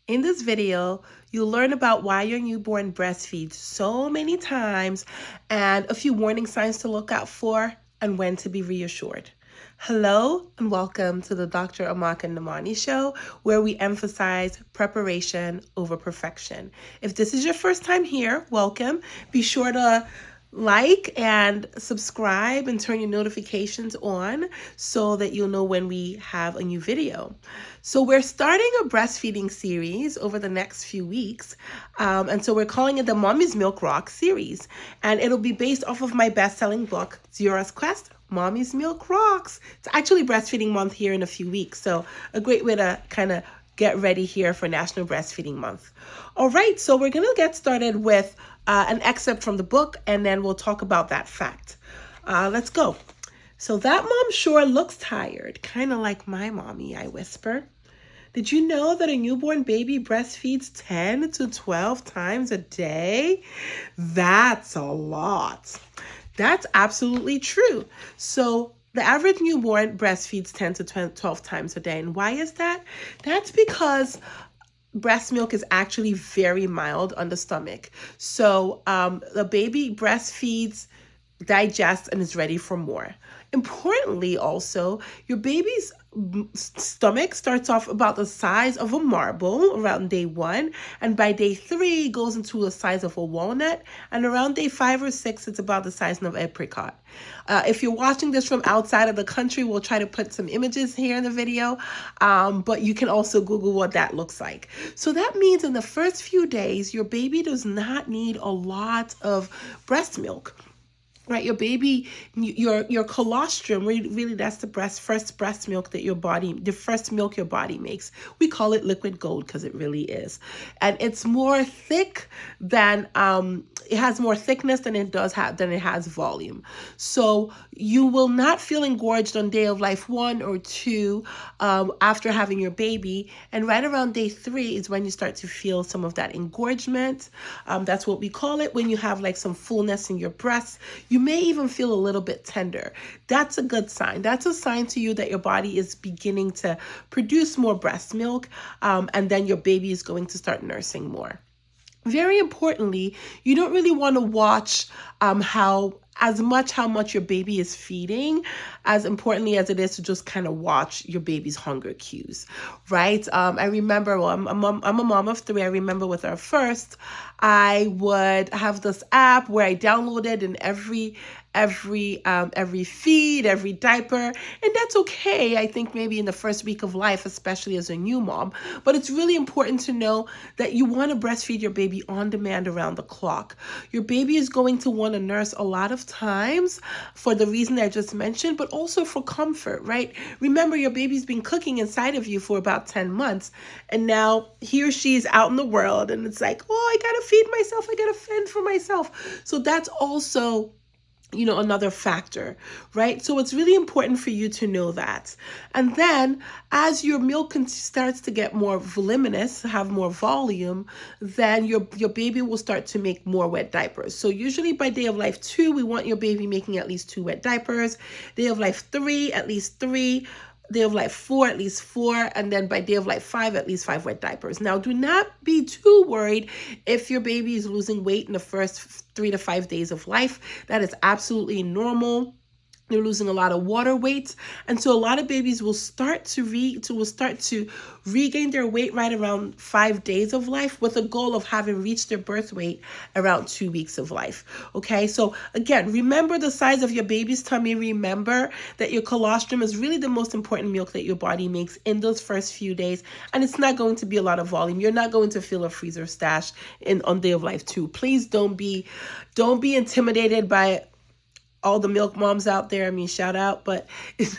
In this video, you'll learn about why your newborn breastfeeds so many times and a few warning signs to look out for and when to be reassured. Hello and welcome to the Dr. Amaka Nnamani show, where we emphasize preparation over perfection. If this is your first time here, welcome. Be sure to like and subscribe and turn your notifications on so that you'll know when we have a new video. So we're starting a breastfeeding series over the next few weeks. And so we're calling it the Mommy's Milk Rock series. And it'll be based off of my best-selling book, Ziora's Quest, Mommy's Milk Rocks. It's actually Breastfeeding Month here in a few weeks. So a great way to kind of get ready here for National Breastfeeding Month. All right, so we're going to get started with an excerpt from the book, and then we'll talk about that fact. Let's go. So that mom sure looks tired, kind of like my mommy, I whisper. Did you know that a newborn baby breastfeeds 10 to 12 times a day? That's a lot. That's absolutely true. So the average newborn breastfeeds 10 to 12 times a day. And why is that? That's because breast milk is actually very mild on the stomach. So the baby breastfeeds, digests, and is ready for more. Importantly, also, your baby's stomach starts off about the size of a marble around day 1, and by day 3 goes into the size of a walnut, and around day 5 or 6 it's about the size of an apricot. If you're watching this from outside of the country, we'll try to put some images here in the video, but you can also Google what that looks like. So that means in the first few days, your baby does not need a lot of breast milk. Right, your baby, your colostrum, really that's the first breast milk that the first milk your body makes. We call it liquid gold because it really is. And it's more thick than, it has more thickness than it has volume. So you will not feel engorged on day of life 1 or 2 after having your baby. And right around day 3 is when you start to feel some of that engorgement. That's what we call it when you have like some fullness in your breasts. You may even feel a little bit tender. That's a good sign. That's a sign to you that your body is beginning to produce more breast milk, and then your baby is going to start nursing more. Very importantly, you don't really want to watch how much your baby is feeding, as importantly as it is to just kind of watch your baby's hunger cues, right? I remember, I'm a mom of 3. I remember with our first, I would have this app where I downloaded in every feed, every diaper, and that's okay. I think maybe in the first week of life, especially as a new mom, but it's really important to know that you want to breastfeed your baby on demand around the clock. Your baby is going to want to nurse a lot of times for the reason I just mentioned, but also for comfort, right? Remember, your baby's been cooking inside of you for about 10 months, and now he or she is out in the world, and it's like, oh, I gotta feed myself, I gotta fend for myself. So that's also another factor, right? So it's really important for you to know that. And then as your milk starts to get more voluminous, have more volume, then your baby will start to make more wet diapers. So usually by day of life 2, we want your baby making at least 2 wet diapers. Day of life 3, at least 3. Day of life 4, at least 4, and then by day of life 5, at least 5 wet diapers. Now, do not be too worried if your baby is losing weight in the first 3 to 5 days of life. That is absolutely normal. They're losing a lot of water weight, and so a lot of babies will start to regain their weight right around 5 days of life, with a goal of having reached their birth weight around 2 weeks of life. Okay, so again, remember the size of your baby's tummy. Remember that your colostrum is really the most important milk that your body makes in those first few days, and it's not going to be a lot of volume. You're not going to feel a freezer stash on day of life 2. Please don't be intimidated by all the milk moms out there. I mean, shout out, but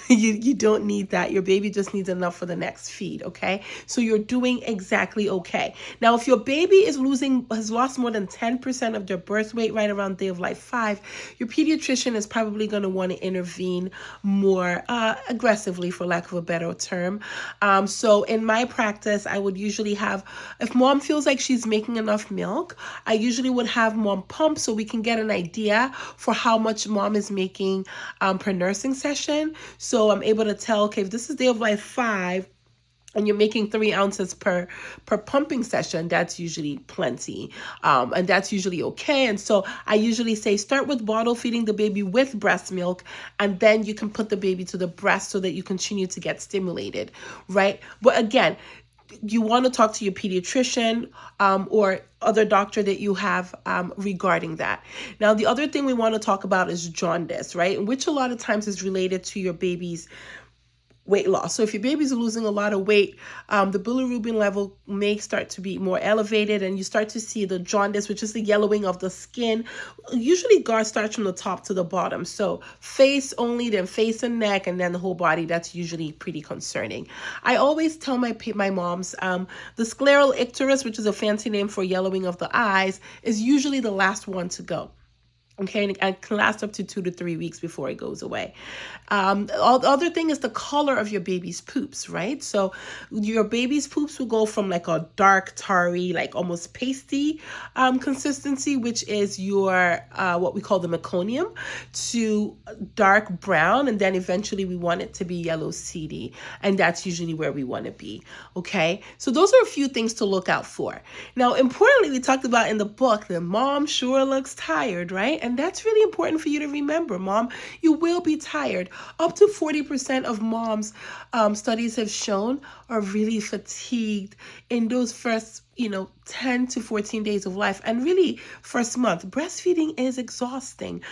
you don't need that. Your baby just needs enough for the next feed, okay? So you're doing exactly okay. Now, if your baby has lost more than 10% of their birth weight right around day of life 5, your pediatrician is probably going to want to intervene more aggressively, for lack of a better term. So in my practice, I would usually have, if mom feels like she's making enough milk, I usually would have mom pump so we can get an idea for how much mom is making per nursing session. So I'm able to tell, okay, if this is day of life 5, and you're making 3 ounces per pumping session, that's usually plenty, and that's usually okay. And so I usually say start with bottle feeding the baby with breast milk, and then you can put the baby to the breast so that you continue to get stimulated, right? But again, you want to talk to your pediatrician, or other doctor that you have, regarding that. Now, the other thing we want to talk about is jaundice, right? Which a lot of times is related to your baby's weight loss. So if your baby's losing a lot of weight, the bilirubin level may start to be more elevated, and you start to see the jaundice, which is the yellowing of the skin. Usually GAR starts from the top to the bottom. So face only, then face and neck, and then the whole body. That's usually pretty concerning. I always tell my moms, the scleral icterus, which is a fancy name for yellowing of the eyes, is usually the last one to go. Okay, and it can last up to 2 to 3 weeks before it goes away. The other thing is the color of your baby's poops, right? So your baby's poops will go from like a dark, tarry, like almost pasty consistency, which is your, what we call the meconium, to dark brown. And then eventually we want it to be yellow seedy. And that's usually where we want to be. Okay, so those are a few things to look out for. Now, importantly, we talked about in the book that mom sure looks tired, right? And that's really important for you to remember, mom. You will be tired. Up to 40% of moms, studies have shown, are really fatigued in those first 10 to 14 days of life, and really first month. Breastfeeding is exhausting.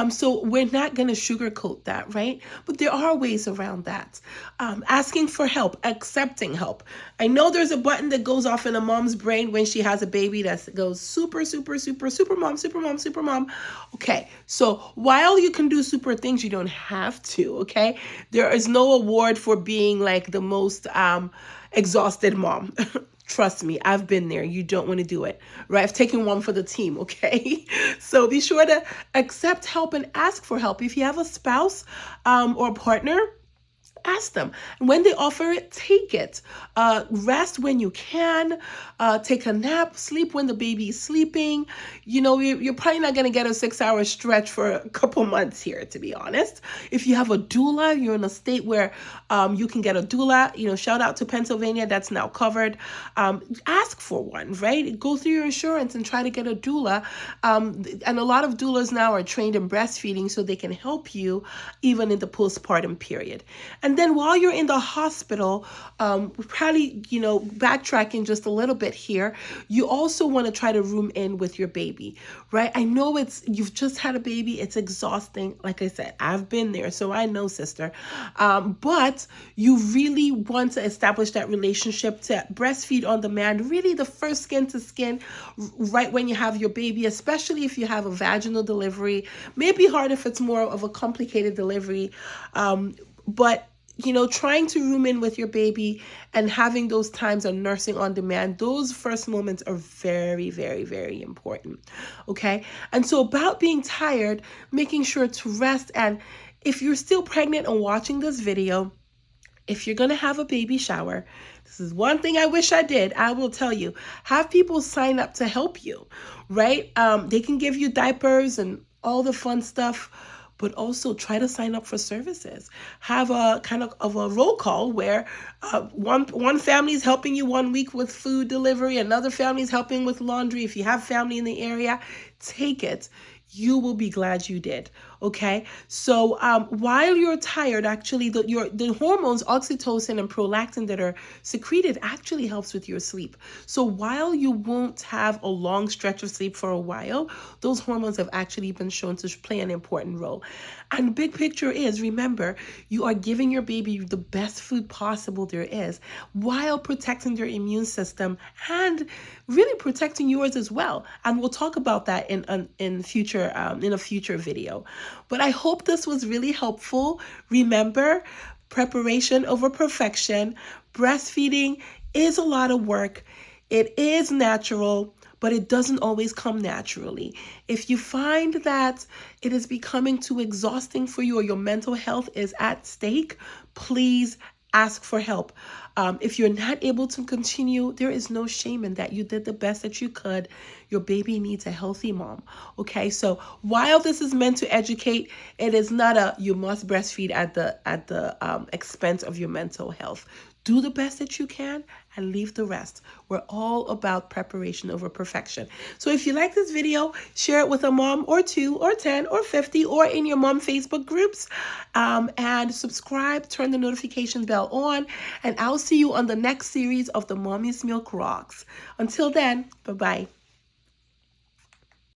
So we're not going to sugarcoat that, right? But there are ways around that. Asking for help, accepting help. I know there's a button that goes off in a mom's brain when she has a baby that goes super, super, super, super mom, super mom, super mom. Okay, so while you can do super things, you don't have to, okay? There is no award for being like the most exhausted mom. Trust me, I've been there. You don't want to do it, right? I've taken one for the team, okay? So be sure to accept help and ask for help. If you have a spouse or a partner, ask them. And when they offer it, take it. Rest when you can. Take a nap. Sleep when the baby is sleeping. You're probably not going to get a 6-hour stretch for a couple months here, to be honest. If you have a doula, you're in a state where you can get a doula. Shout out to Pennsylvania. That's now covered. Ask for one, right? Go through your insurance and try to get a doula. And a lot of doulas now are trained in breastfeeding, so they can help you even in the postpartum period. And then while you're in the hospital, probably, backtracking just a little bit here, you also want to try to room in with your baby, right? I know you've just had a baby. It's exhausting. Like I said, I've been there, so I know, sister. But you really want to establish that relationship to breastfeed on demand, really the first skin to skin, right when you have your baby, especially if you have a vaginal delivery. Maybe hard if it's more of a complicated delivery, but trying to room in with your baby and having those times of nursing on demand, those first moments are very, very, very important. Okay. And so about being tired, making sure to rest. And if you're still pregnant and watching this video, if you're going to have a baby shower, this is one thing I wish I did. I will tell you, have people sign up to help you, right? They can give you diapers and all the fun stuff, but also try to sign up for services. Have a kind of a roll call where one family is helping you 1 week with food delivery, another family is helping with laundry. If you have family in the area, take it. You will be glad you did. Okay. So while you're tired, actually, the hormones, oxytocin and prolactin that are secreted actually helps with your sleep. So while you won't have a long stretch of sleep for a while, those hormones have actually been shown to play an important role. And the big picture is, remember, you are giving your baby the best food possible there is, while protecting their immune system and really protecting yours as well. And we'll talk about that in a future video. But I hope this was really helpful. Remember, preparation over perfection. Breastfeeding is a lot of work. It is natural, but it doesn't always come naturally. If you find that it is becoming too exhausting for you, or your mental health is at stake, please ask for help. If you're not able to continue, there is no shame in that. You did the best that you could. Your baby needs a healthy mom. Okay, so while this is meant to educate, it is not you must breastfeed at the expense of your mental health. Do the best that you can and leave the rest. We're all about preparation over perfection. So if you like this video, share it with a mom or 2 or 10 or 50 or in your mom Facebook groups. And subscribe, turn the notification bell on, and I'll see you on the next series of the Mommy's Milk Rocks. Until then, bye-bye.